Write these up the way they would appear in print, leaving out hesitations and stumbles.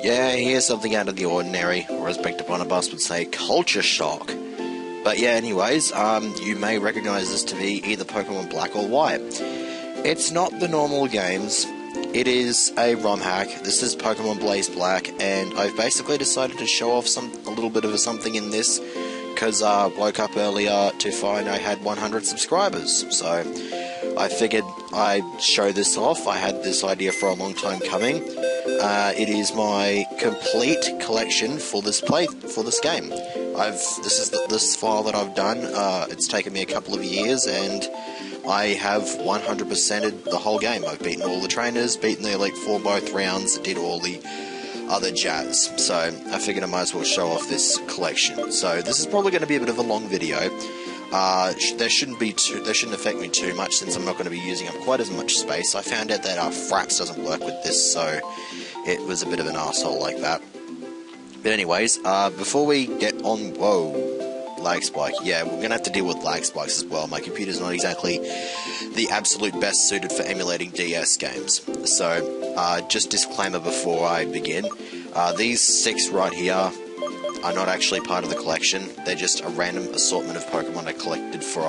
Yeah, here's something out of the ordinary, or as Picked Up on a Bus would say, culture shock. But yeah, anyways, you may recognize this to be either Pokemon Black or White. It's not the normal games. It is a ROM hack. This is Pokemon Blaze Black, and I've basically decided to show off a little bit of something in this, because I woke up earlier to find I had 100 subscribers. So I figured I'd show this off. I had this idea for a long time coming. It is my complete collection for this game. This file that I've done. It's taken me a couple of years, and I have 100%ed the whole game. I've beaten all the trainers, beaten the Elite Four both rounds, did all the other jazz. So I figured I might as well show off this collection. So this is probably going to be a bit of a long video. There shouldn't affect me too much, since I'm not going to be using up quite as much space. I found out that Fraps doesn't work with this, so it was a bit of an arsehole like that. But anyways, before we get on... Whoa, lag spike. Yeah, we're going to have to deal with lag spikes as well. My computer's not exactly the absolute best suited for emulating DS games. So, just disclaimer before I begin. These 6 right here are not actually part of the collection. They're just a random assortment of Pokemon I collected for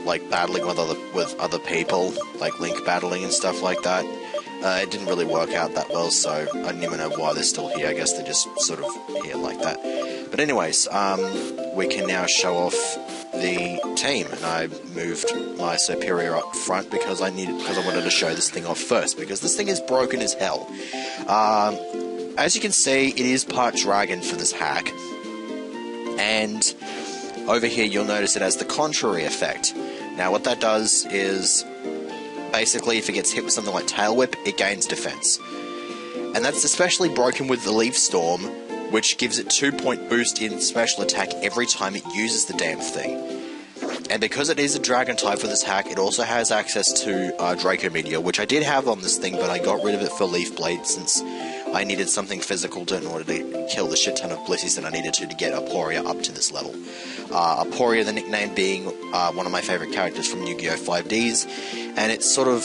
like battling with other people, like Link battling and stuff like that. It didn't really work out that well, so I don't even know why they're still here. I guess they're just sort of here like that. But anyways, we can now show off the team, and I moved my Superior up front because I wanted to show this thing off first, because this thing is broken as hell. As you can see, it is part dragon for this hack, and over here you'll notice it has the contrary effect. Now what that does is, basically, if it gets hit with something like Tail Whip, it gains defense. And that's especially broken with the Leaf Storm, which gives it 2-point boost in special attack every time it uses the damn thing. And because it is a Dragon type for this hack, it also has access to Draco Meteor, which I did have on this thing, but I got rid of it for Leaf Blade, since I needed something physical in order to kill the shit ton of Blissies that I needed to get Aporia up to this level. Aporia, the nickname, being one of my favourite characters from Yu-Gi-Oh! 5Ds, and it sort of...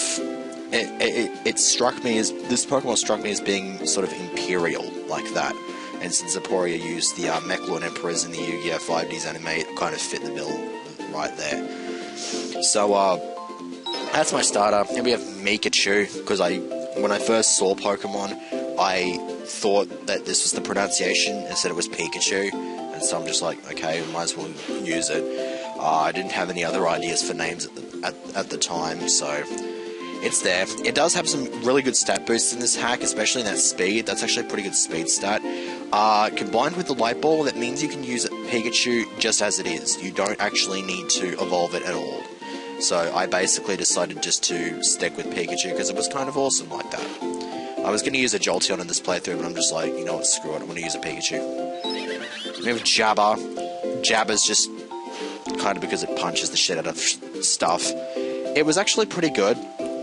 It struck me as... This Pokemon struck me as being sort of imperial, like that. And since Aporia used the Mechlord Emperors in the Yu-Gi-Oh! 5Ds anime, it kind of fit the bill right there. So, that's my starter. And we have Mikachu, because when I first saw Pokemon, I thought that this was the pronunciation and said it was Pikachu, and so I'm just like, okay, might as well use it. I didn't have any other ideas for names at the time, so it's there. It does have some really good stat boosts in this hack, especially in that speed. That's actually a pretty good speed stat. Combined with the Light Ball, that means you can use Pikachu just as it is. You don't actually need to evolve it at all. So I basically decided just to stick with Pikachu because it was kind of awesome like that. I was going to use a Jolteon in this playthrough, but I'm just like, you know what, screw it, I'm going to use a Pikachu. We have Jabba. Jabba's just kind of because it punches the shit out of stuff. It was actually pretty good.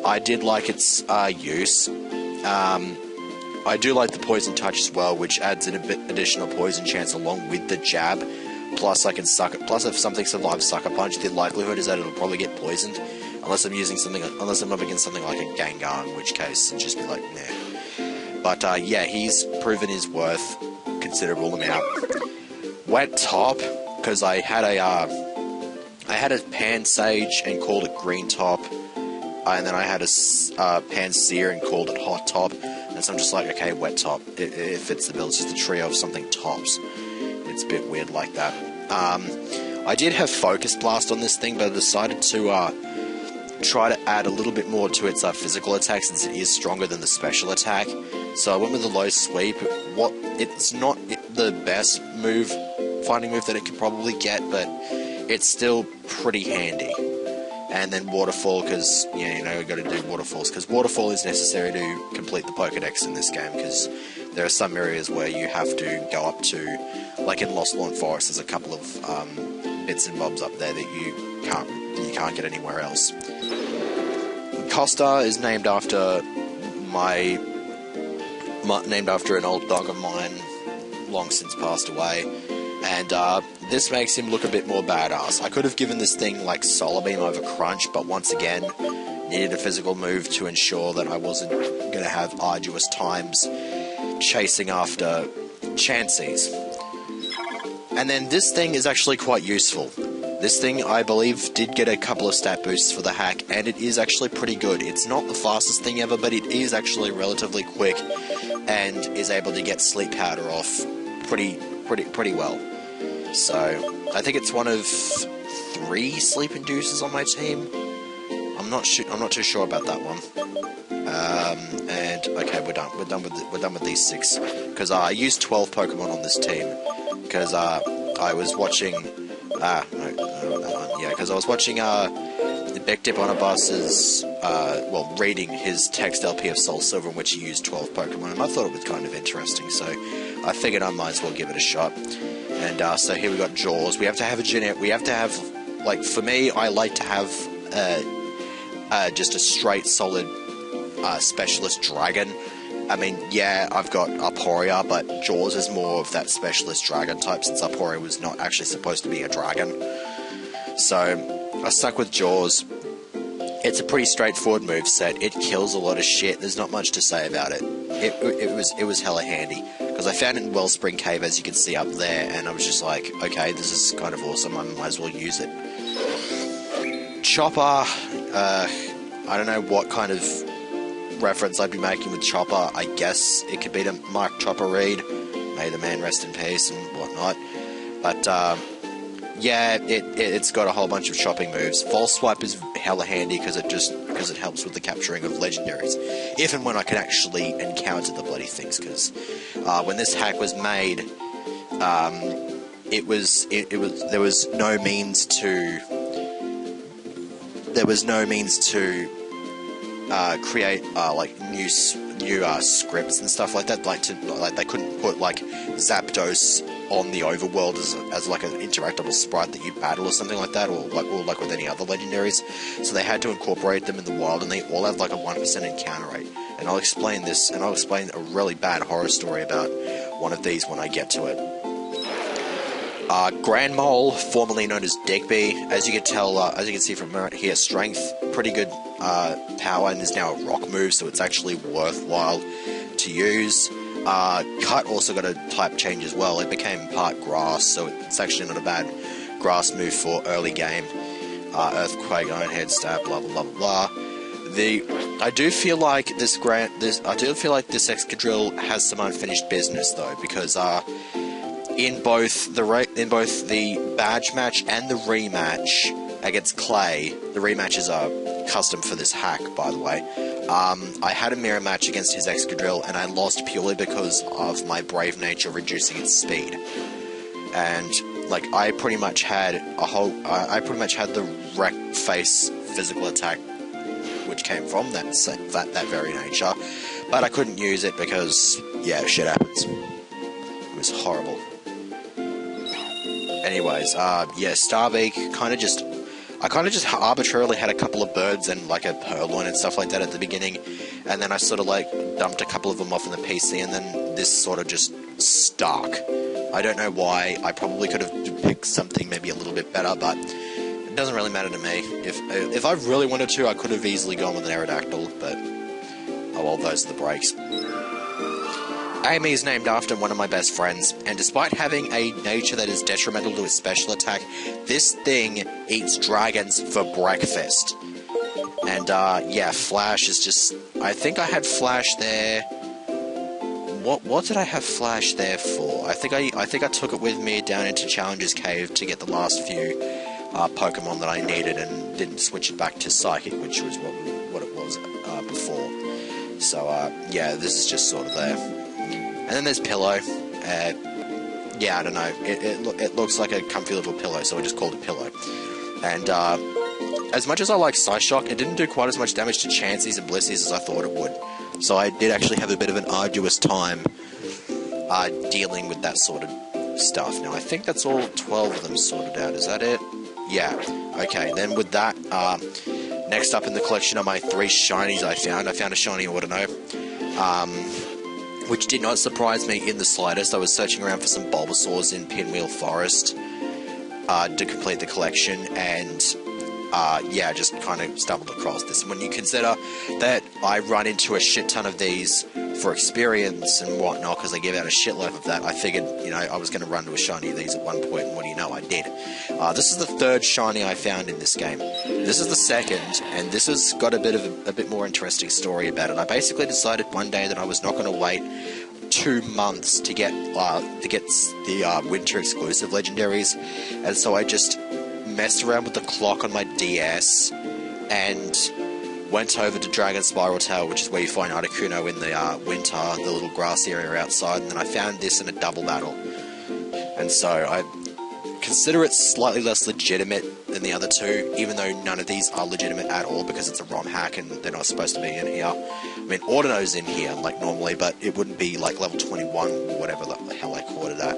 I did like its use. I do like the Poison Touch as well, which adds an additional poison chance along with the jab. Plus, I can suck it. Plus, if something survives Sucker Punch, the likelihood is that it'll probably get poisoned. Unless I'm up against something like a Gengar, in which case it'd just be like, nah. But yeah, he's proven his worth considerable amount. Wet Top, because I had a Pansage and called it Green Top, and then I had a Pansear and called it Hot Top, and so I'm just like, okay, Wet Top, it fits the bill. It's just a trio of something tops. It's a bit weird like that. I did have Focus Blast on this thing, but I decided to try to add a little bit more to its physical attack, since it is stronger than the special attack. So I went with the Low Sweep. It's not the best fighting move that it could probably get, but it's still pretty handy. And then Waterfall, because, yeah, you know, we've got to do Waterfalls, because Waterfall is necessary to complete the Pokedex in this game, because there are some areas where you have to go up to, like in Lost Lawn Forest, there's a couple of bits and bobs up there that you can't get anywhere else. Costa is named after an old dog of mine, long since passed away, and this makes him look a bit more badass. I could have given this thing like Solar Beam over Crunch, but once again, needed a physical move to ensure that I wasn't going to have arduous times chasing after Chanseys. And then this thing is actually quite useful. This thing, I believe, did get a couple of stat boosts for the hack, and it is actually pretty good. It's not the fastest thing ever, but it is actually relatively quick and is able to get sleep powder off pretty well. So I think it's one of 3 sleep inducers on my team. I'm not too sure about that one. And okay, we're done with these 6 because I used 12 Pokemon on this team because I was watching. Because I was watching Beck Dip Onabus's, reading his text LP of Soul Silver in which he used 12 Pokemon, and I thought it was kind of interesting, so I figured I might as well give it a shot. And so here we got Jaws. We have to have like, for me, I like to have just a straight, solid specialist dragon. I mean, yeah, I've got Aporia, but Jaws is more of that specialist dragon type, since Aporia was not actually supposed to be a dragon. So I stuck with Jaws. It's a pretty straightforward moveset. It kills a lot of shit. There's not much to say about it. It was hella handy because I found it in Wellspring Cave, as you can see up there, and I was just like, okay, this is kind of awesome. I might as well use it. Chopper. I don't know what kind of reference I'd be making with Chopper. I guess it could be to Mark Chopper Reed, may the man rest in peace and whatnot. But yeah, it's got a whole bunch of chopping moves. False Swipe is hella handy because it helps with the capturing of legendaries, if and when I can actually encounter the bloody things. Because when this hack was made, there was no means to create like new scripts and stuff like that. Like they couldn't put like Zapdos on the overworld as like an interactable sprite that you battle or something like that, or like with any other legendaries. So they had to incorporate them in the wild, and they all have like a 1% encounter rate. And I'll explain this, and I'll explain a really bad horror story about one of these when I get to it. Grand Mole, formerly known as Digby, as you can see from here, strength, pretty good power, and is now a rock move, so it's actually worthwhile to use. Cut also got a type change as well. It became part grass, so it's actually not a bad grass move for early game. Earthquake, Iron Head, Stab, blah blah blah blah. I do feel like this Excadrill has some unfinished business though, because in both the badge match and the rematch against Clay, the rematches are custom for this hack, by the way. I had a mirror match against his Excadrill, and I lost purely because of my Brave Nature reducing its speed. And like I pretty much had the Wreck Face physical attack, which came from that very nature, but I couldn't use it because yeah, shit happens. It was horrible. Anyways, yeah, Starbeak I kind of just arbitrarily had a couple of birds and like a Purloin and stuff like that at the beginning, and then I sort of like dumped a couple of them off in the PC, and then this sort of just stuck. I don't know why. I probably could have picked something maybe a little bit better, but it doesn't really matter to me. If I really wanted to, I could have easily gone with an Aerodactyl, but oh well, those are the breaks. Amy is named after one of my best friends, and despite having a nature that is detrimental to its special attack, this thing eats dragons for breakfast. And yeah, Flash is just... I think I had Flash there... What did I have Flash there for? I think I took it with me down into Challenger's Cave to get the last few Pokemon that I needed, and didn't switch it back to Psychic, which was what it was before. So yeah, this is just sort of there. And then there's Pillow. Yeah, I don't know. It looks like a comfy little pillow, so I just called it Pillow. And as much as I like Psyshock, it didn't do quite as much damage to Chanseys and Blissies as I thought it would. So I did actually have a bit of an arduous time dealing with that sort of stuff. Now, I think that's all 12 of them sorted out. Is that it? Yeah. Okay, then with that, next up in the collection are my 3 shinies I found. I found a shiny Ordino. Which did not surprise me in the slightest. I was searching around for some Bulbasaurs in Pinwheel Forest to complete the collection, and yeah, just kind of stumbled across this. And when you consider that I run into a shit ton of these for experience and whatnot, because they give out a shitload of that, I figured, you know, I was going to run to a shiny of these at one point, and what do you know, I did. This is the third shiny I found in this game. This is the second, and this has got a bit more interesting story about it. I basically decided one day that I was not going to wait 2 months to get the winter exclusive legendaries, and so I just messed around with the clock on my DS and went over to Dragon Spiral Tower, which is where you find Articuno in the winter, the little grass area outside, and then I found this in a double battle. And so I consider it slightly less legitimate than the other two, even though none of these are legitimate at all because it's a ROM hack and they're not supposed to be in here. I mean, Ordino's in here, like normally, but it wouldn't be like level 21 or whatever the hell I caught it at.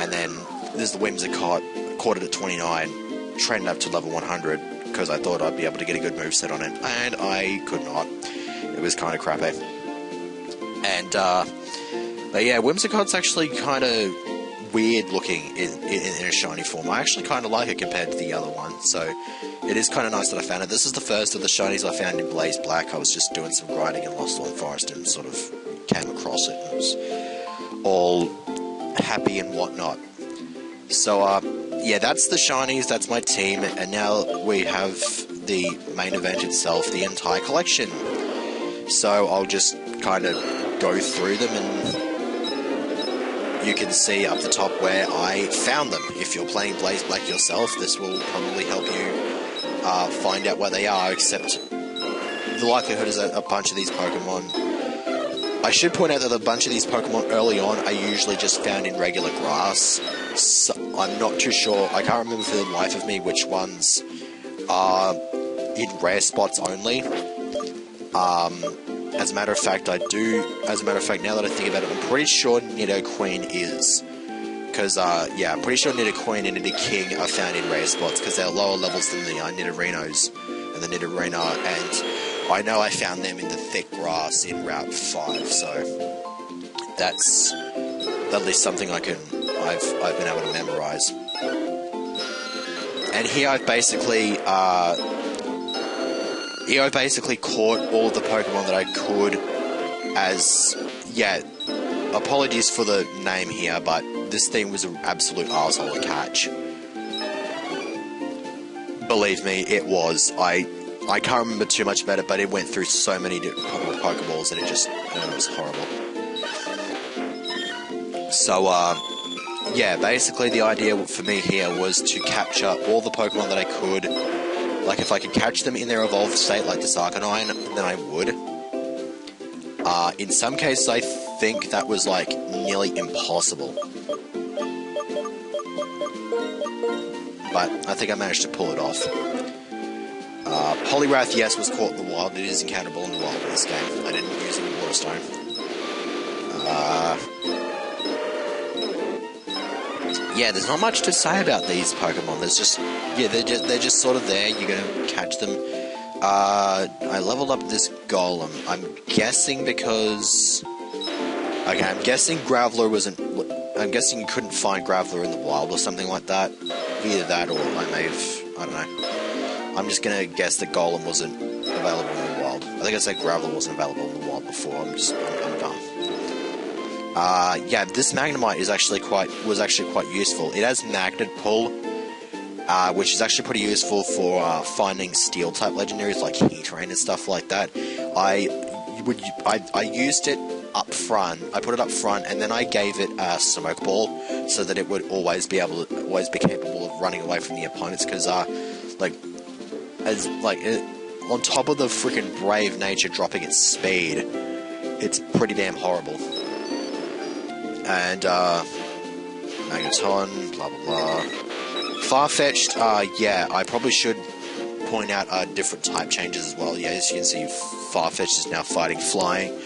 And then there's the Whimsicott, caught it at 29, trended up to level 100, because I thought I'd be able to get a good moveset on it, and I could not. It was kind of crappy. And, but yeah, Whimsicott's actually kind of weird looking in a shiny form. I actually kind of like it compared to the other one, so it is kind of nice that I found it. This is the first of the shinies I found in Blaze Black. I was just doing some grinding in Lost Lawn Forest and sort of came across it, and it was all happy and whatnot. So, yeah, that's the shinies, that's my team, and now we have the main event itself, the entire collection. So I'll just kind of go through them, and you can see up the top where I found them. If you're playing Blaze Black yourself, this will probably help you find out where they are, except the likelihood is that a bunch of these Pokemon... I should point out that a bunch of these Pokemon early on are usually just found in regular grass. So I'm not too sure, I can't remember for the life of me which ones are in rare spots only. As a matter of fact, now that I think about it, I'm pretty sure Nidoqueen is. Because, yeah, I'm pretty sure Nidoqueen and Nidoking are found in rare spots, because they're lower levels than the Nidorinos and the Nidorina, and I know I found them in the thick grass in Route 5, so that's at least something I've been able to memorize. And here I've basically caught all of the Pokemon that I could as, yeah, apologies for the name here, but this thing was an absolute arsehole to catch. Believe me, it was. I can't remember too much about it, but it went through so many Pokeballs and it was horrible. So, yeah, basically the idea for me here was to capture all the Pokemon that I could. Like, if I could catch them in their evolved state, like the Arcanine, then I would. In some cases, I think that was, like, nearly impossible. But I think I managed to pull it off. Poliwrath, yes, was caught in the wild. It is encounterable in the wild in this game. I didn't use it in Waterstone. Yeah, there's not much to say about these Pokemon. There's just, yeah, they're just sort of there. You're gonna catch them. I leveled up this Golem. I'm guessing because... Okay, I'm guessing Graveler wasn't... I'm guessing you couldn't find Graveler in the wild or something like that. Either that or I may have... I don't know. I'm just gonna guess that Golem wasn't available in the wild. I think I said Graveler wasn't available in the wild before. I'm done. Yeah, this Magnemite was actually quite useful. It has Magnet Pull, which is actually pretty useful for finding Steel-type legendaries like Heatran and stuff like that. I used it up front. I put it up front, and then I gave it a Smoke Ball so that it would always be capable of running away from the opponents. Because on top of the freaking brave nature dropping its speed, it's pretty damn horrible. And, Magaton, blah blah blah. Farfetch'd, yeah, I probably should point out different type changes as well. Yeah, as you can see, Farfetch'd is now fighting flying.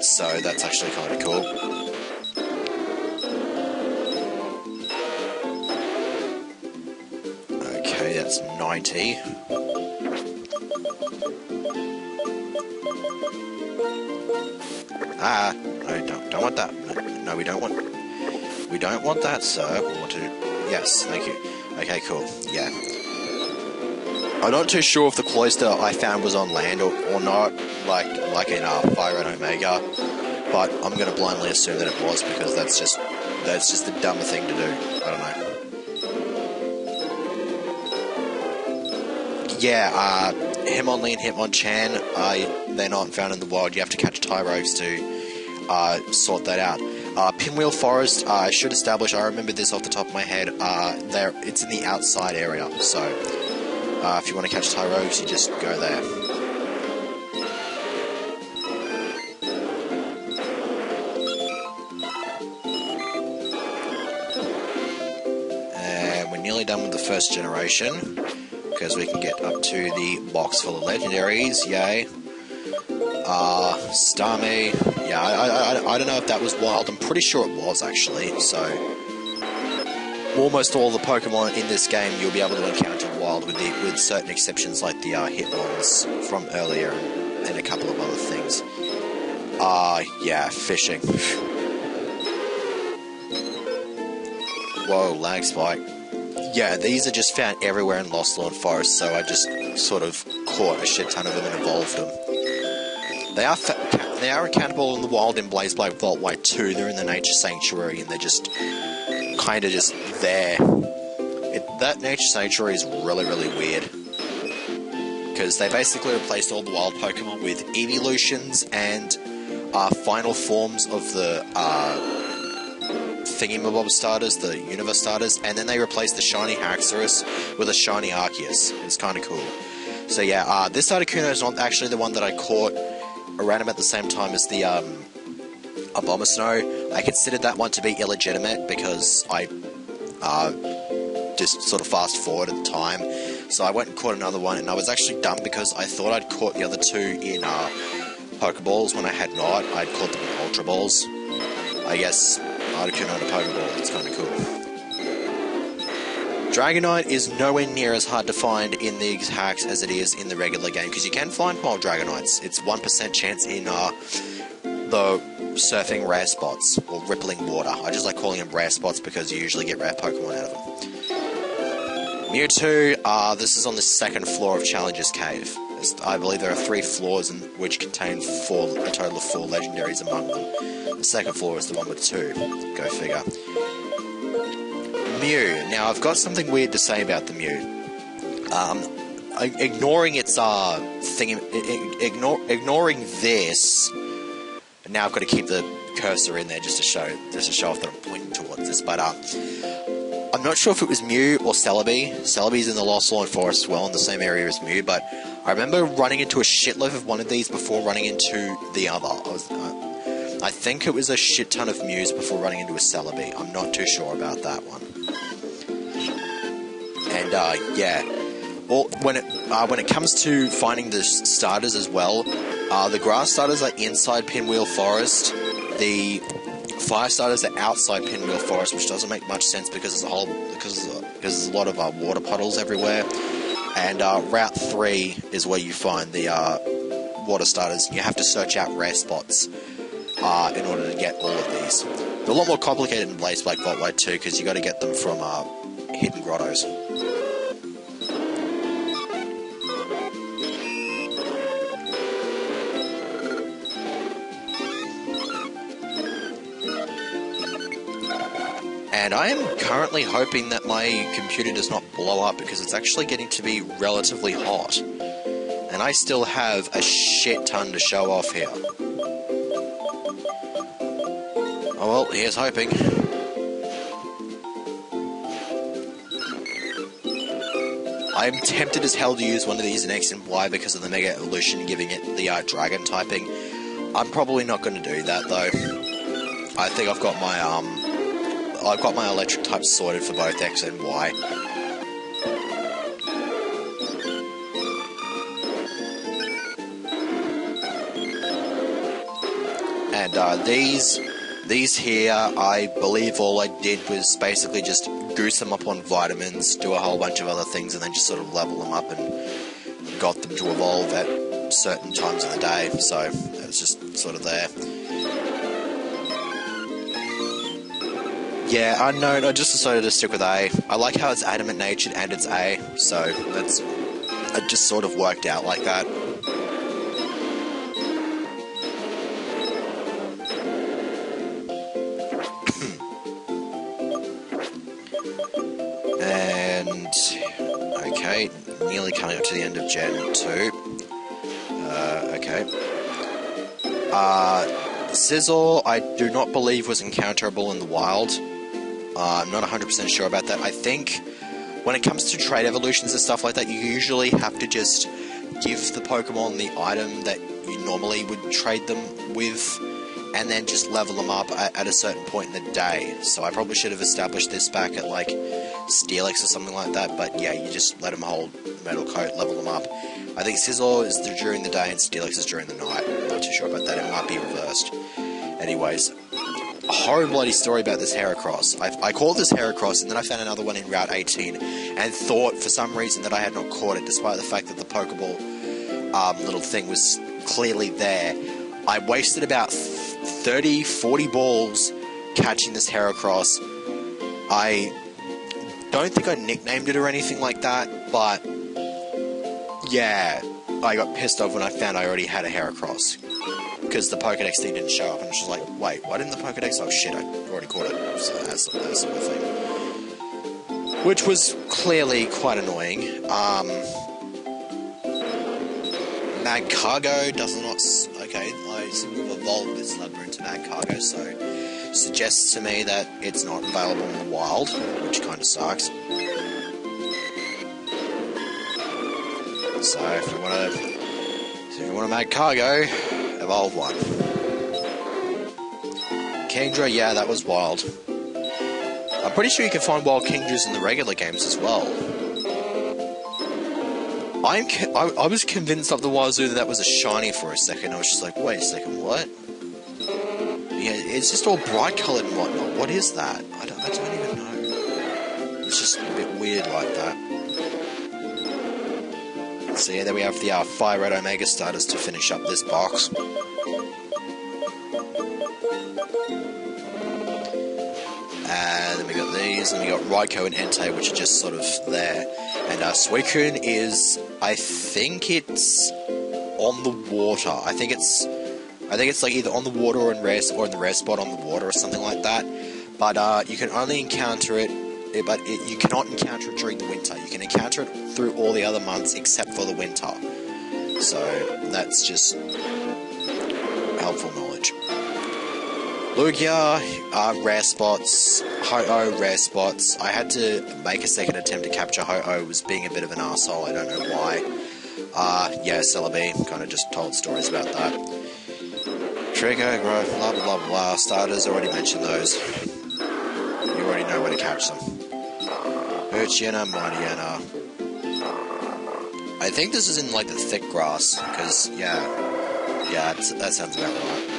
So that's actually kind of cool. Okay, that's 90. No, don't want that. No, we don't want that, sir. We want to... Yes, thank you. Okay, cool. Yeah. I'm not too sure if the cloister I found was on land or not, like in Fire Red Omega, but I'm going to blindly assume that it was, because that's just the dumber thing to do. I don't know. Yeah, Hitmonlee and Hitmonchan, they're not found in the wild. You have to catch Tyros to sort that out. Pinwheel Forest, I should establish, I remember this off the top of my head, it's in the outside area, so if you want to catch Tyros, you just go there. And we're nearly done with the first generation, because we can get up to the box full of legendaries, yay. Starmie, yeah, I don't know if that was wild, I'm pretty sure it was actually, so almost all the Pokemon in this game you'll be able to encounter wild, with certain exceptions like the Hitmons from earlier and a couple of other things. Yeah, fishing. Whoa, lag spike. Yeah, these are just found everywhere in Lost Lawn Forest, so I just sort of caught a shit ton of them and evolved them. They are accountable in the wild in Blaze Black Vault White 2. They're in the Nature Sanctuary, and they're just kind of just there. That Nature Sanctuary is really, really weird, because they basically replaced all the wild Pokemon with evolutions and final forms of the Thingy-Mabob starters, the Universe starters, and then they replaced the shiny Haxorus with a shiny Arceus. It's kind of cool. So yeah, this Articuno is not actually the one that I caught around about the same time as the Abomasnow. I considered that one to be illegitimate because I just sort of fast forward at the time. So I went and caught another one, and I was actually dumb because I thought I'd caught the other two in Pokeballs when I had not. I'd caught them in Ultra Balls. I guess Articuno in a Pokeball, it's kind of cool. Dragonite is nowhere near as hard to find in these hacks as it is in the regular game, because you can find wild Dragonites. It's 1% chance in the surfing rare spots, or rippling water. I just like calling them rare spots because you usually get rare Pokemon out of them. Mewtwo, this is on the second floor of Challenger's Cave. I believe there are 3 floors which contain a total of 4 legendaries among them. The second floor is the one with 2. Go figure. Mew. Now, I've got something weird to say about the Mew. Ignoring its ignoring this. Now I've got to keep the cursor in there just to show off that I'm pointing towards this. But I'm not sure if it was Mew or Celebi. Celebi's in the Lost Lawn Forest as well, in the same area as Mew. But I remember running into a shitload of one of these before running into the other. I think it was a shit ton of Mews before running into a Celebi. I'm not too sure about that one. And yeah, well, when it comes to finding the starters as well, the grass starters are inside Pinwheel Forest. The fire starters are outside Pinwheel Forest, which doesn't make much sense because there's a lot of water puddles everywhere. And Route 3 is where you find the water starters. You have to search out rare spots in order to get all of these. They're a lot more complicated in Blaze Black Vault White 2 because you got to get them from hidden grottos. And I am currently hoping that my computer does not blow up because it's actually getting to be relatively hot. And I still have a shit ton to show off here. Oh well, here's hoping. I'm tempted as hell to use one of these in X and Y because of the Mega Evolution giving it the Dragon typing. I'm probably not going to do that though. I think I've got my electric types sorted for both X and Y. And these here, I believe all I did was basically just goose them up on vitamins, do a whole bunch of other things, and then just sort of level them up and got them to evolve at certain times of the day. So it was just sort of there. Yeah, unknown, I just decided to stick with A. I like how it's adamant natured and it's A, so it just sort of worked out like that. And okay, nearly coming up to the end of Gen 2. Okay. Scizor, I do not believe was encounterable in the wild. I'm not 100% sure about that. I think when it comes to trait evolutions and stuff like that, you usually have to just give the Pokemon the item that you normally would trade them with, and then just level them up at a certain point in the day. So I probably should have established this back at like Steelix or something like that, but yeah, you just let them hold Metal Coat, level them up. I think Scizor is during the day and Steelix is during the night. I'm not too sure about that, it might be reversed. Anyways, a horrible bloody story about this Heracross. I called this Heracross, and then I found another one in Route 18, and thought for some reason that I had not caught it, despite the fact that the Pokeball little thing was clearly there. I wasted about 30, 40 balls catching this Heracross. I don't think I nicknamed it or anything like that, but yeah, I got pissed off when I found I already had a Heracross, because the Pokedex thing didn't show up, and I was just like, wait, why didn't the Pokedex? Oh shit, I already caught it. So that's sort of thing. Which was clearly quite annoying. Magcargo does not... Okay, I seem to have evolved this Slugma into Magcargo, so suggests to me that it's not available in the wild, which kind of sucks. So if you want to Magcargo, evolve one. Kingdra, yeah, that was wild. I'm pretty sure you can find wild Kingdras in the regular games as well. I was convinced up the wazoo that was a shiny for a second. I was just like, wait a second, what? Yeah, it's just all bright coloured and whatnot. What is that? I don't even know. It's just a bit weird like that. So yeah, there we have the Fire Red Omega starters to finish up this box. And then we got these, and we got Raikou and Entei, which are just sort of there. And Suicune is, I think it's on the water. I think it's like either on the water or in the rare spot on the water or something like that. But you can only encounter it, you cannot encounter it during the winter. You can encounter it through all the other months except for the winter. So that's just helpful knowledge. Lugia, rare spots. Ho-Oh, rare spots. I had to make a second attempt to capture Ho-Oh, was being a bit of an arsehole, I don't know why. Yeah, Celebi, kind of just told stories about that. Trico, Growth, blah blah blah blah. Starters, already mentioned those. You already know where to catch them. Urchiena, Mightyena. I think this is in like the thick grass, because yeah, that sounds about right.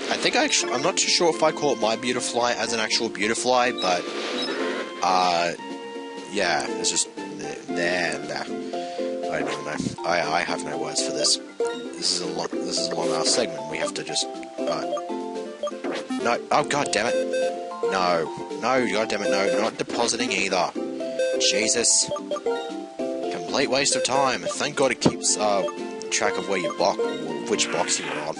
I think I'm not too sure if I call it my Beautifly as an actual Beautifly, but yeah, it's just there. I don't even know. I have no words for this. This is a long ass segment. We have to just no. Oh god damn it! No, god damn it! No, not depositing either. Jesus, complete waste of time. Thank God it keeps track of where you which box you're on.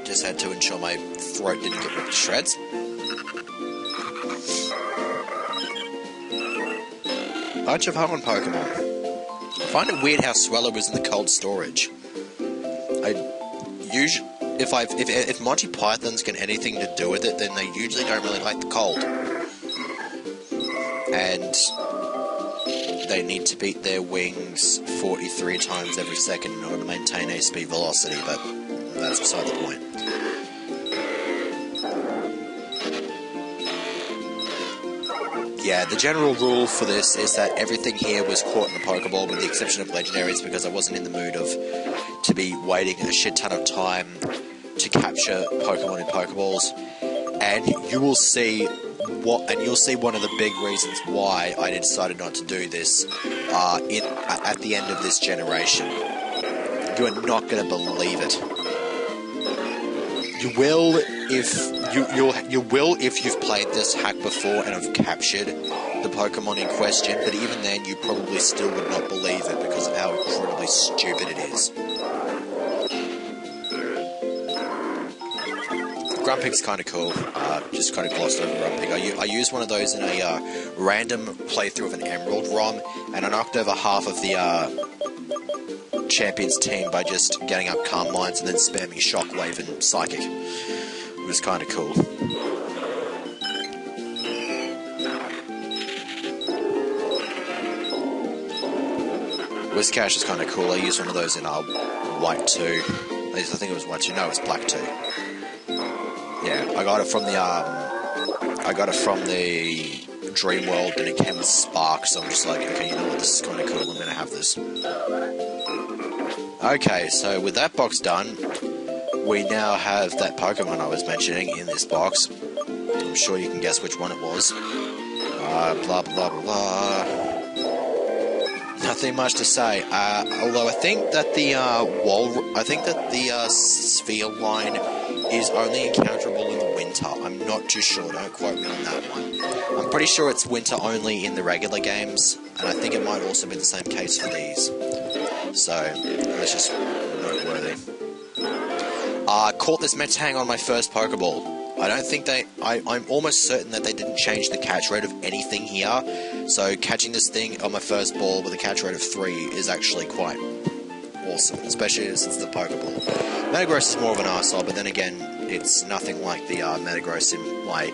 Just had to ensure my throat didn't get ripped to shreds. Bunch of Hoenn Pokemon. I find it weird how Swellow was in the cold storage. If Monty Python's got anything to do with it, then they usually don't really like the cold. And they need to beat their wings 43 times every second in order to maintain a speed velocity, but that's beside the point. Yeah, the general rule for this is that everything here was caught in the Pokeball, with the exception of legendaries, because I wasn't in the mood to be waiting a shit ton of time to capture Pokemon in Pokeballs. And you'll see one of the big reasons why I decided not to do this at the end of this generation. You are not going to believe it. You will if you will if you've played this hack before and have captured the Pokemon in question, but even then you probably still would not believe it because of how incredibly stupid it is. Grumpig's kind of cool. Just kind of glossed over Grumpig. I used one of those in a random playthrough of an Emerald ROM, and I knocked over half of the Champions team by just getting up Calm Minds and then spamming Shockwave and Psychic. It was kind of cool. Whiscash is kind of cool. I used one of those in White 2. I think it was White 2. No, it was Black 2. Yeah, I got it from the Dream World, and it came with Spark, so I'm just like, okay, you know what, this is kind of cool, I'm gonna have this. Okay, so with that box done, we now have that Pokemon I was mentioning in this box. I'm sure you can guess which one it was. Blah, blah, blah, blah. Nothing much to say, although I think that the sphere line is only encounterable in the winter. I'm not too sure, don't quote me on that one. I'm pretty sure it's winter only in the regular games, and I think it might also be the same case for these. So, that's just noteworthy. Caught this Metang on my first Pokeball. I don't think I'm almost certain that they didn't change the catch rate of anything here, so catching this thing on my first ball with a catch rate of 3 is actually quite awesome, especially since it's the Pokeball. Metagross is more of an arsehole, but then again, it's nothing like the Metagross in my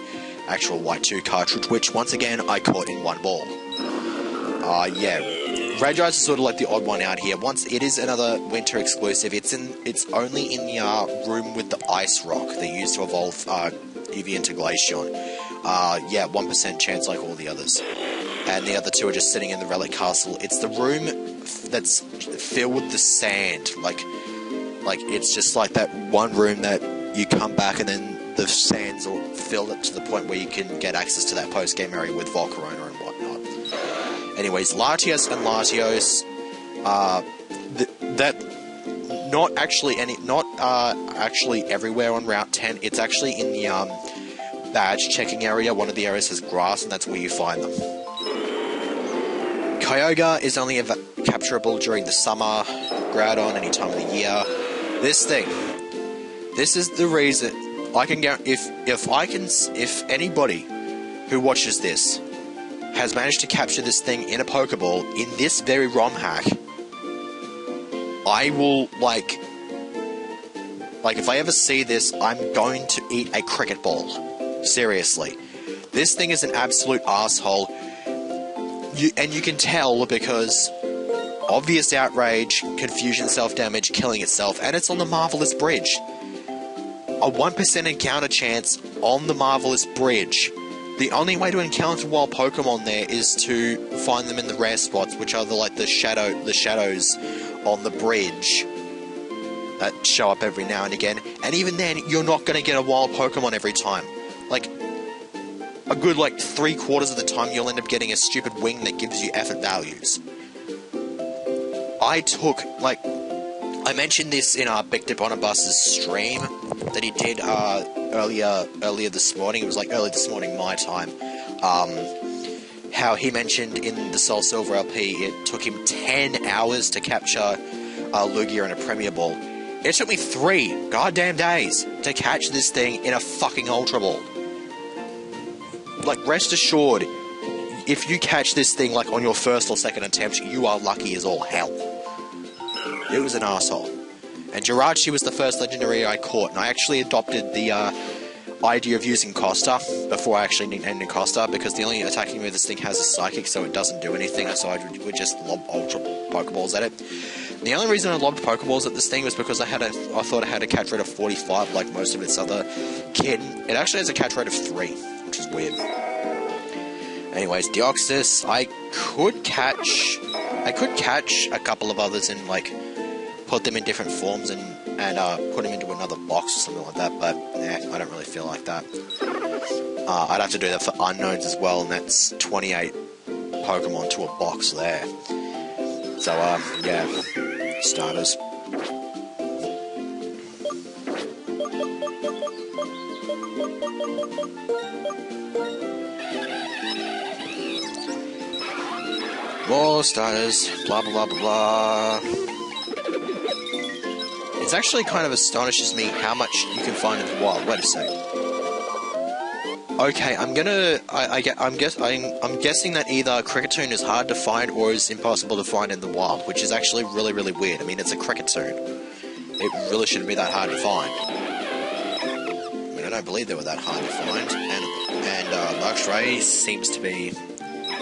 actual White 2 cartridge, which, once again, I caught in one ball. Yeah. Regice is sort of like the odd one out here. Once it is another winter exclusive, it's only in the room with the Ice Rock they used to evolve Eevee into Glaceon. Yeah, 1% chance like all the others. And the other two are just sitting in the Relic Castle. It's the room that's filled with the sand. Like it's just like that one room that you come back and then the sand's all filled up to the point where you can get access to that post-game area with Volcarona and whatnot. Anyways, Latios and Latios, not actually everywhere on Route 10. It's actually in the badge checking area. One of the areas has grass, and that's where you find them. Kyogre is only capturable during the summer, Groudon any time of the year. This is the reason I can go. If anybody who watches this has managed to capture this thing in a Pokeball in this very ROM hack, I will, like if I ever see this, I'm going to eat a cricket ball. Seriously. This thing is an absolute asshole. And you can tell because obvious outrage, confusion, self-damage, killing itself, and it's on the Marvelous Bridge. A 1% encounter chance on the Marvelous Bridge. The only way to encounter wild Pokemon there is to find them in the rare spots, which are the shadows on the bridge that show up every now and again. And even then, you're not going to get a wild Pokemon every time. Like, a good, 3/4 of the time, you'll end up getting a stupid wing that gives you effort values. I mentioned this in Big Dip on a Bus's stream that he did earlier this morning. It was early this morning my time. How he mentioned in the Soul Silver LP it took him 10 hours to capture Lugia in a Premier Ball. It took me 3 goddamn days to catch this thing in a fucking Ultra Ball. Rest assured, if you catch this thing on your first or second attempt, you are lucky as all hell. It was an arsehole. And Jirachi was the first legendary I caught, and I actually adopted the idea of using Costa before I actually named it Costa, because the only attacking move this thing has is Psychic, so it doesn't do anything, so I would just lob Ultra Pokeballs at it. The only reason I lobbed Pokeballs at this thing was because I thought I had a catch rate of 45 like most of its other kid. It actually has a catch rate of 3, which is weird. Anyways, Deoxys, I could catch a couple of others and put them in different forms and put them into another box or something like that, but I don't really feel like that. I'd have to do that for unknowns as well, and that's 28 Pokemon to a box there. So, yeah, starters. More starters, blah blah blah blah blah. It actually kind of astonishes me how much you can find in the wild. Wait a sec. Okay, I'm guessing that either Cricketoon is hard to find or is impossible to find in the wild, which is actually really, really weird. I mean, it's a Cricketoon. It really shouldn't be that hard to find. I mean, I don't believe they were that hard to find. And Luxray seems to be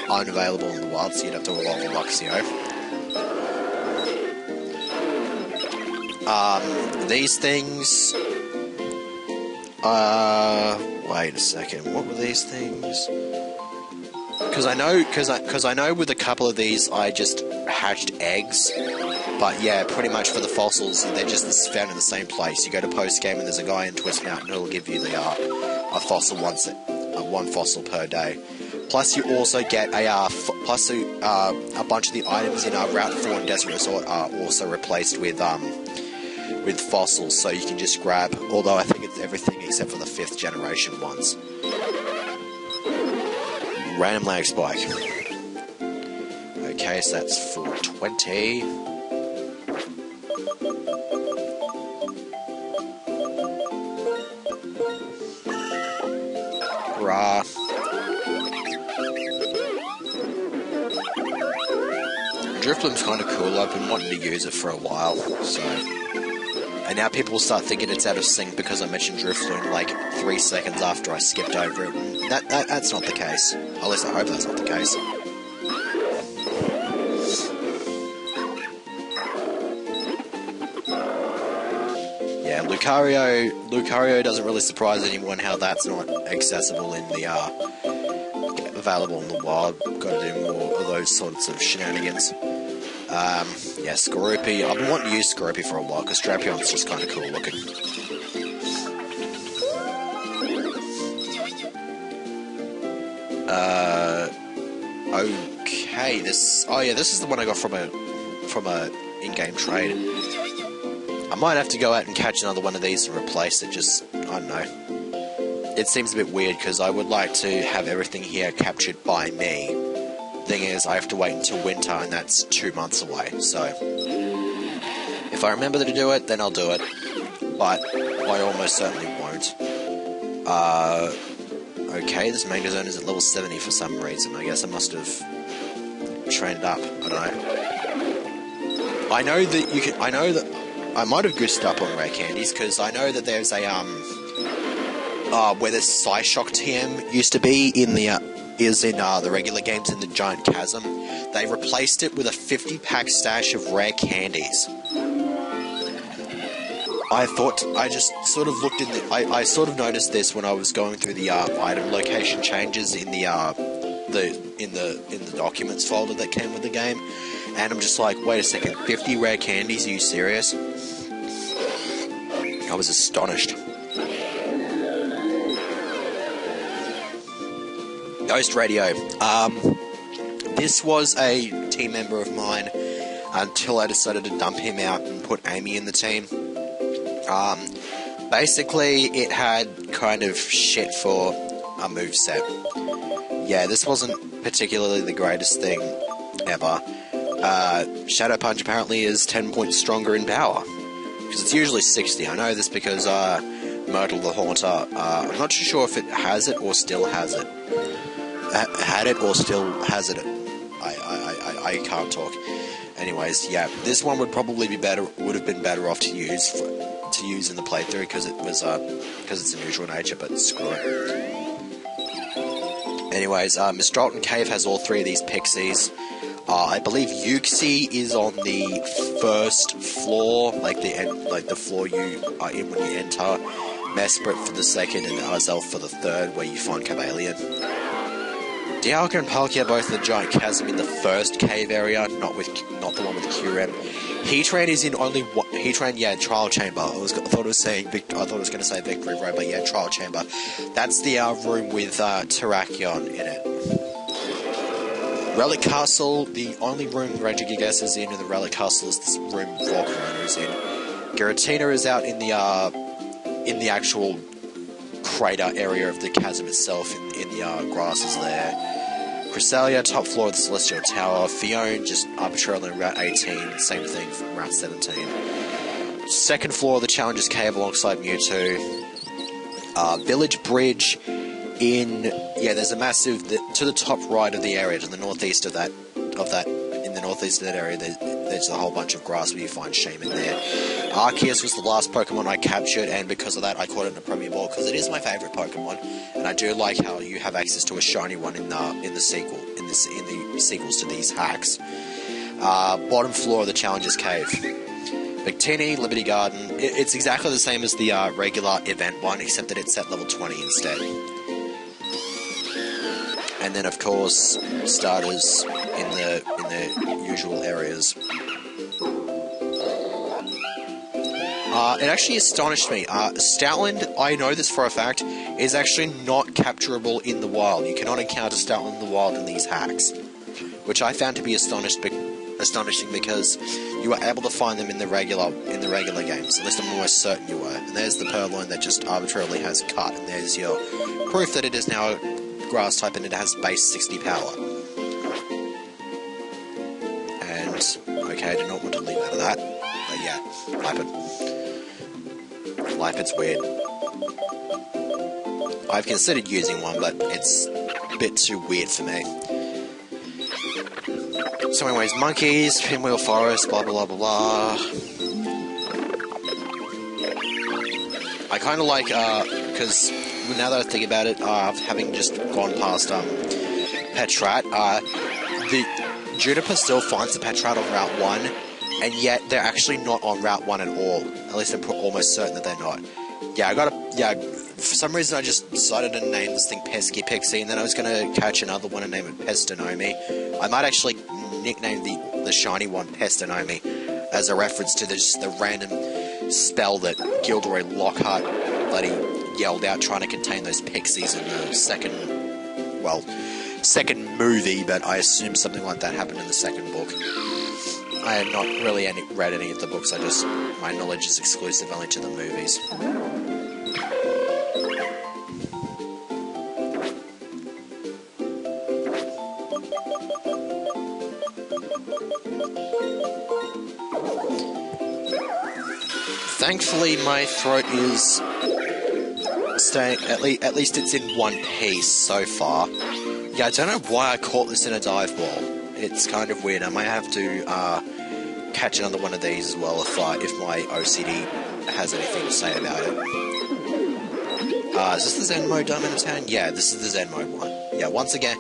unavailable in the wild, so you'd have to evolve a Luxio. These things... wait a second, what were these things? Because I know with a couple of these I just hatched eggs, but yeah, pretty much for the fossils, they're just found in the same place. You go to post-game and there's a guy in Twist Mountain who'll give you a fossil one fossil per day. Plus you also get a bunch of the items in Route 4 and Desert Resort are also replaced with fossils, so you can just grab, although I think it's everything except for the 5th generation ones. Random lag spike. Okay, so that's 420. Rah. Drifloom's kind of cool. I've been wanting to use it for a while, so... And now people will start thinking it's out of sync because I mentioned Drifloon like 3 seconds after I skipped over it. That's not the case. At least I hope that's not the case. Yeah, Lucario doesn't really surprise anyone how that's not accessible in the available in the wild. Got to do more of those sorts of shenanigans. Yeah, Skorupi. I've been wanting to use Skorupi for a while because Drapion's just kind of cool looking. Okay, this is the one I got from a in-game trade. I might have to go out and catch another one of these and replace it, just, I don't know. It seems a bit weird because I would like to have everything here captured by me. Thing is, I have to wait until winter, and that's 2 months away, so if I remember to do it, then I'll do it, but I almost certainly won't. Okay, this Manga Zone is at level 70 for some reason. I guess I must have trained up, I don't know. I know that I might have goosed up on rare candies, because I know that there's a, where the Psyshock TM used to be in the, the regular games in the Giant Chasm. They replaced it with a 50-pack stash of rare candies. I just sort of looked in the... I sort of noticed this when I was going through the item location changes in the documents folder that came with the game, and I'm just like, wait a second, 50 rare candies? Are you serious? I was astonished. Ghost Radio. This was a team member of mine until I decided to dump him out and put Amy in the team. Basically, it had kind of shit for a moveset. Yeah, this wasn't particularly the greatest thing ever. Shadow Punch apparently is 10 points stronger in power, because it's usually 60. I know this because Myrtle the Haunter, I'm not too sure if it has it or still has it. Had it or still has it. I can't talk. Anyways, yeah, this one would probably be better. Would have been better off to use in the playthrough because it's a neutral nature. But screw it. Anyways, Miss Drolton Cave has all 3 of these pixies. I believe Yuxi is on the first floor, like the floor you are in when you enter. Mesprit for the second, and Azelf for the third, where you find Cavalion. Dialga and Palkia both in the Giant Chasm in the first cave area, not the one with the Q-Rem. Heatran is in only one. Heatran, yeah, Trial Chamber. I thought it was going to say Victory Road, but yeah, Trial Chamber. That's the room with Terrakion in it. Relic Castle, the only room Regigigas is in the Relic Castle is this room Volcarona is in. Giratina is out in the actual crater area of the chasm itself in the grasses there. Cresselia, top floor of the Celestial Tower. Fione, just arbitrarily in Route 18, same thing from Route 17. Second floor of the Challenger's Cave alongside Mewtwo. Village Bridge there's a massive, to the top right of the area, to the northeast in the northeast of that area, there's a whole bunch of grass where you find Shaman there. Arceus was the last Pokemon I captured, and because of that I caught it in a Premier Ball, because it is my favourite Pokemon, and I do like how you have access to a shiny one in the sequels to these hacks. Bottom floor of the Challenger's Cave. Victini, Liberty Garden, it's exactly the same as the regular event one, except that it's at level 20 instead. And then, of course, starters in the usual areas. It actually astonished me. Stoutland, I know this for a fact, is actually not capturable in the wild. You cannot encounter Stoutland in the wild in these hacks, which I found to be astonishing because you were able to find them in the regular games. At least I'm almost certain you were. And there's the Purloin that just arbitrarily has cut, and there's your proof that it is now grass type and it has base 60 power. And okay, I do not want to leave out of that, but yeah, Lipid's weird. I've considered using one, but it's a bit too weird for me. So anyways, monkeys, Pinwheel Forest, blah blah blah blah blah. I kind of like, because now that I think about it, having just gone past Petrat, the Juniper still finds the Petrat on Route 1, and yet they're actually not on Route 1 at all. At least I'm almost certain that they're not. For some reason I just decided to name this thing Pesky Pixie, and then I was going to catch another one and name it Pestinomi. I might actually nickname the shiny one Pestinomi as a reference to the random spell that Gilderoy Lockhart bloody yelled out trying to contain those pixies in the second movie, but I assume something like that happened in the second book. I have not really read any of the books, my knowledge is exclusive only to the movies. Thankfully, my throat is staying, at least it's in one piece so far. Yeah, I don't know why I caught this in a dive ball. It's kind of weird. I might have to catch another one of these as well if my OCD has anything to say about it. Is this the Zen mode Diamantown? Yeah, this is the Zen mode one. Yeah, once again,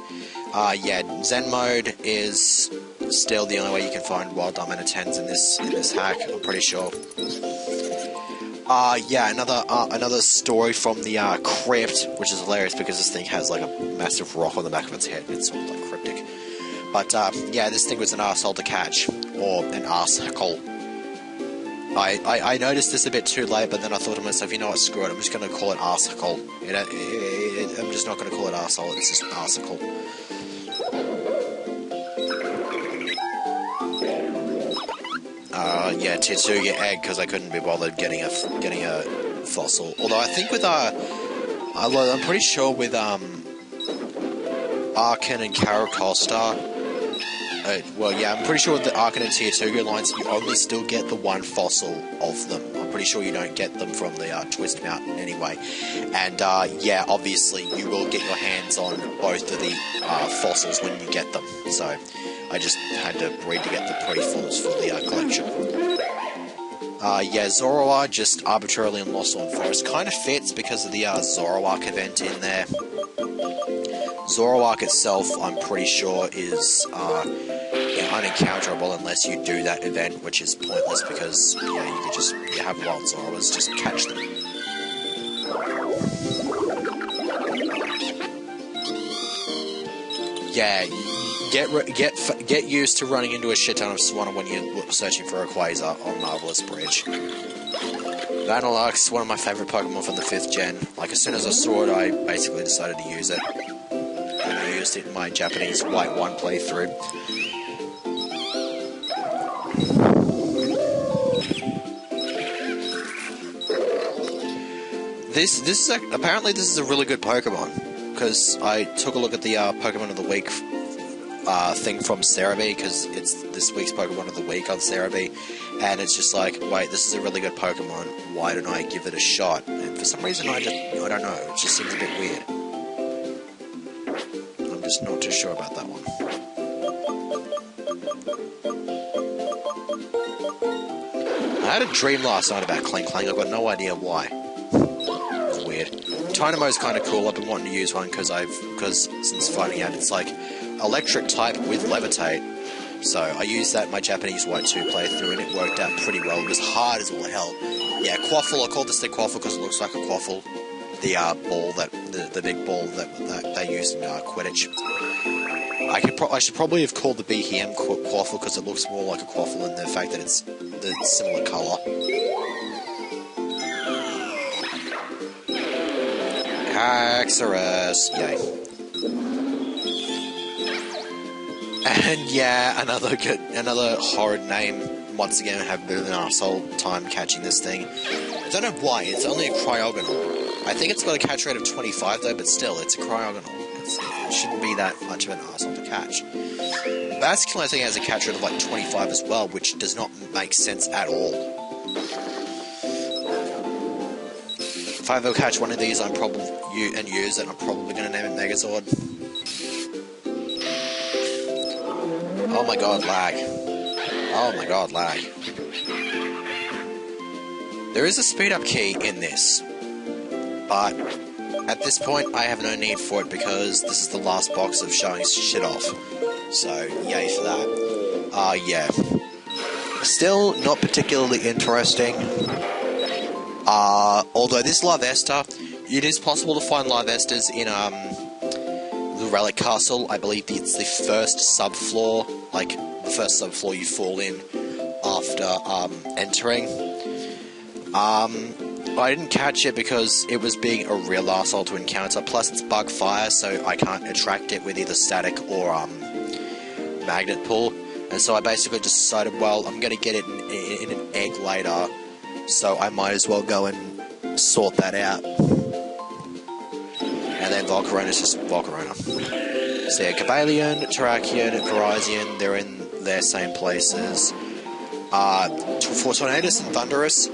Zen mode is still the only way you can find wild Diamantotans in this hack, I'm pretty sure. Another story from the crypt, which is hilarious because this thing has like a massive rock on the back of its head. It's sort of like cryptic. But this thing was an arsehole to catch, or an arsecle. I noticed this a bit too late, but then I thought to myself, you know what, screw it, I'm just going to call it arsecle. I'm just not going to call it arsehole, it's just arsecle. Tier 2 get egg because I couldn't be bothered getting a fossil. Although I think with I'm pretty sure with Arcan and Caracosta. I'm pretty sure with the Arcan and Tier 2 lines, you only still get the one fossil of them. I'm pretty sure you don't get them from the Twist Mountain anyway. And obviously you will get your hands on both of the fossils when you get them. So I just had to breed to get the pre-falls for the collection. Zoroark just arbitrarily in Lost Lawn Forest. Kind of fits because of the Zoroark event in there. Zoroark itself, I'm pretty sure, is unencounterable unless you do that event, which is pointless because you have wild Zoroarks, just catch them. Yeah, get used to running into a shit ton of Swanna when you're searching for a Quasar on Marvelous Bridge. Vanillux, one of my favourite Pokemon from the 5th gen. Like, as soon as I saw it, I basically decided to use it. And I used it in my Japanese White 1 playthrough. apparently this is a really good Pokemon, because I took a look at the Pokemon of the Week thing from Cerebi, because it's this week's Pokemon of the Week on Cerebi, and it's just like, wait, this is a really good Pokemon, why don't I give it a shot? And for some reason I don't know, it just seems a bit weird. I'm just not too sure about that one. I had a dream last night about Clang Clang, I've got no idea why. It's weird. Dynamo's kind of cool, I've been wanting to use one because since finding out it's like electric type with levitate. So I used that in my Japanese White 2 playthrough and it worked out pretty well. It was hard as all hell. Yeah, Quaffle, I called this the Quaffle because it looks like a Quaffle. The ball the big ball that they used in Quidditch. I should probably have called the BHM Quaffle because it looks more like a Quaffle in the fact that it's the similar colour. Haxorus, yay. And yeah, another horrid name. Once again, I have a bit of an arsehole time catching this thing. I don't know why, it's only a Cryogonal. I think it's got a catch rate of 25 though, but still, it's a Cryogonal. It shouldn't be that much of an arsehole to catch. Basculin, I think, has a catch rate of like 25 as well, which does not make sense at all. If I ever catch one of these, I'm probably going to name it Megazord. Oh my god, lag. Oh my god, lag. There is a speed up key in this, but at this point I have no need for it because this is the last box of showing shit off. So, yay for that. Yeah. Still not particularly interesting. Although this Larvesta, it is possible to find Larvestas in the Relic Castle. I believe it's the first subfloor, like the first subfloor you fall in after entering. I didn't catch it because it was being a real arsehole to encounter, plus it's bug fire, so I can't attract it with either static or magnet pull, and so I basically just decided, well, I'm going to get it in an egg later, so I might as well go and sort that out. And then Volcarona's just Volcarona. So yeah, Cobalion, Terrakion, Virizion, they're in their same places. For Tornadus and Thunderous,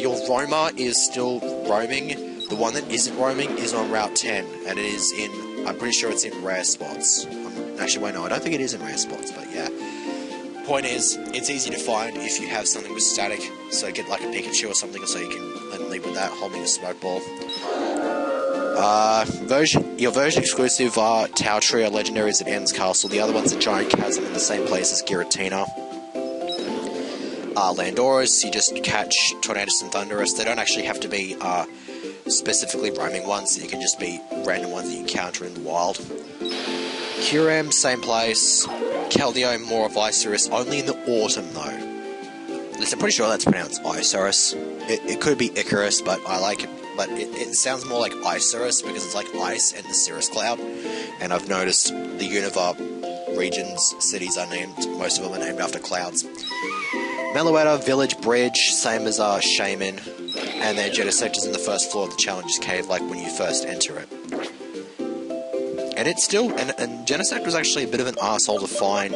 your Roamer is still roaming. The one that isn't roaming is on Route 10, and it is in, I'm pretty sure it's in rare spots. Actually, wait, no, I don't think it is in rare spots, but yeah. Point is, it's easy to find if you have something with static, so get like a Pikachu or something so you can lead with that, holding a smoke ball. Your version exclusive Tau Trio legendaries at Ends Castle. The other one's a Giant Chasm in the same place as Giratina. Landoras, you just catch Tornadus and Thunderous. They don't actually have to be specifically roaming ones, you can just be random ones that you encounter in the wild. Kyurem, same place. Keldeo, more of Isurus, only in the autumn though. At least I'm pretty sure that's pronounced Isurus. It could be Icarus, but I like it. But it sounds more like Isurus because it's like ice and the cirrus cloud. And I've noticed the Univar regions, cities are named, most of them are named after clouds. Meloetta, Village, Bridge, same as Shaman, and then Genesector's in the first floor of the Challenger's Cave, like when you first enter it. And it's still, and Genesector was actually a bit of an arsehole to find,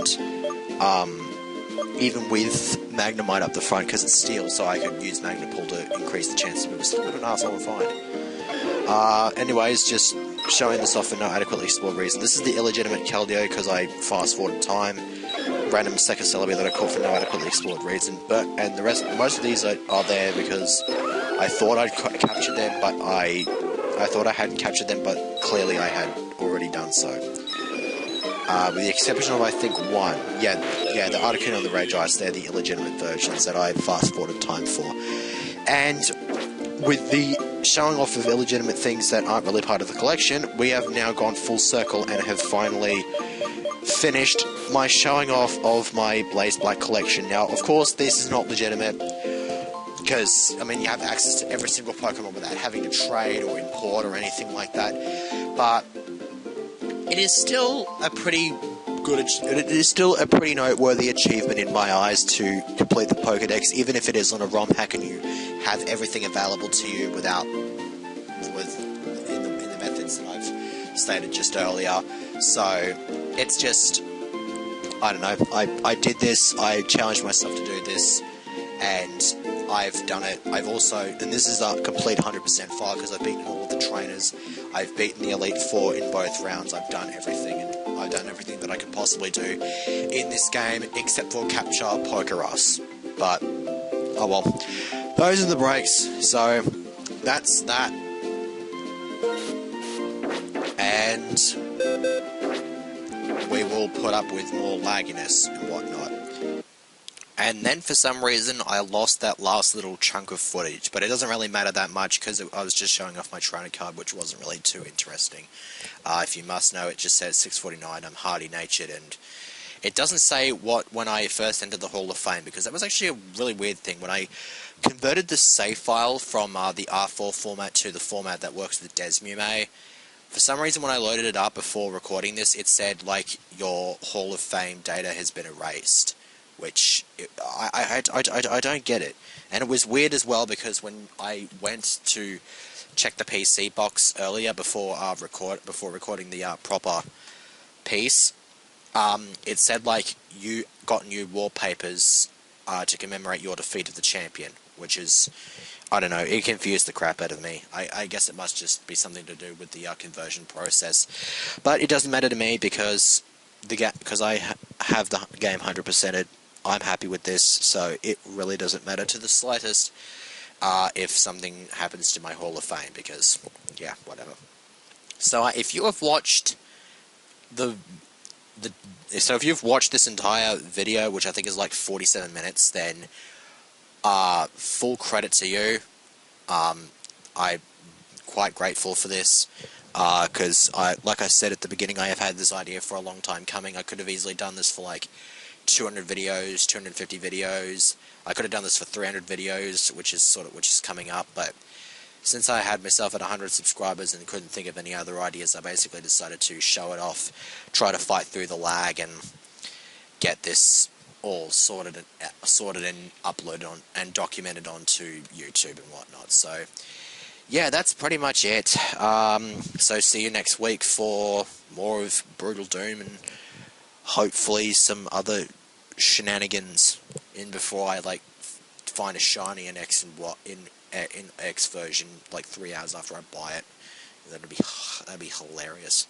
even with Magnemite up the front, because it's steel, so I could use Magnet Pull to increase the chances, but it was still a bit of an arsehole to find. Anyways, just showing this off for no adequately explored reason. This is the illegitimate Keldeo, because I fast-forwarded time. Random second Celebi that I caught for no adequately explored reason, and the rest, most of these are there because I thought I'd captured them, but I thought I hadn't captured them, but clearly I had already done so. With the exception of, I think, one. Yeah, the Articuno and the Regice, they're the illegitimate versions that I fast-forwarded time for. And with the showing off of illegitimate things that aren't really part of the collection, we have now gone full circle and have finally finished my showing off of my Blaze Black collection. Now, of course, this is not legitimate, because, I mean, you have access to every single Pokemon without having to trade or import or anything like that, but it is still a pretty noteworthy achievement in my eyes to complete the Pokedex, even if it is on a ROM hack and you have everything available to you without with in the methods that I've stated just earlier. So it's just, I don't know, I did this, I challenged myself to do this, and I've done it. I've also, and this is a complete 100% file because I've beaten all of the trainers, I've beaten the Elite Four in both rounds, I've done everything, and I've done everything that I could possibly do in this game, except for capture Poker Us. But, oh well, those are the breaks, so that's that. And we will put up with more lagginess and whatnot. And then for some reason I lost that last little chunk of footage, but it doesn't really matter that much because I was just showing off my trainer card, which wasn't really too interesting. If you must know, it just says 649, I'm hardy-natured, and it doesn't say what when I first entered the Hall of Fame, because that was actually a really weird thing. When I converted the save file from the R4 format to the format that works with Desmume, for some reason when I loaded it up before recording this, it said, like, your Hall of Fame data has been erased. Which, I don't get it. And it was weird as well, because when I went to check the PC box earlier before recording the proper piece, it said, like, you got new wallpapers to commemorate your defeat of the champion, which is, I don't know, it confused the crap out of me. I guess it must just be something to do with the conversion process. But it doesn't matter to me because I have the game 100%ed. I'm happy with this, so it really doesn't matter to the slightest if something happens to my Hall of Fame, because, yeah, whatever. So if you have watched if you've watched this entire video, which I think is like 47 minutes, then full credit to you. I'm quite grateful for this, because like I said at the beginning, I have had this idea for a long time coming. I could have easily done this for like 200 videos, 250 videos. I could have done this for 300 videos, which is coming up, but since I had myself at 100 subscribers and couldn't think of any other ideas, I basically decided to show it off, try to fight through the lag, and get this all sorted and uploaded on and documented onto YouTube and whatnot. So yeah, that's pretty much it. So see you next week for more of Brutal Doom and hopefully some other shenanigans in before I like find a shiny in X in X version like 3 hours after I buy it. That'd be hilarious.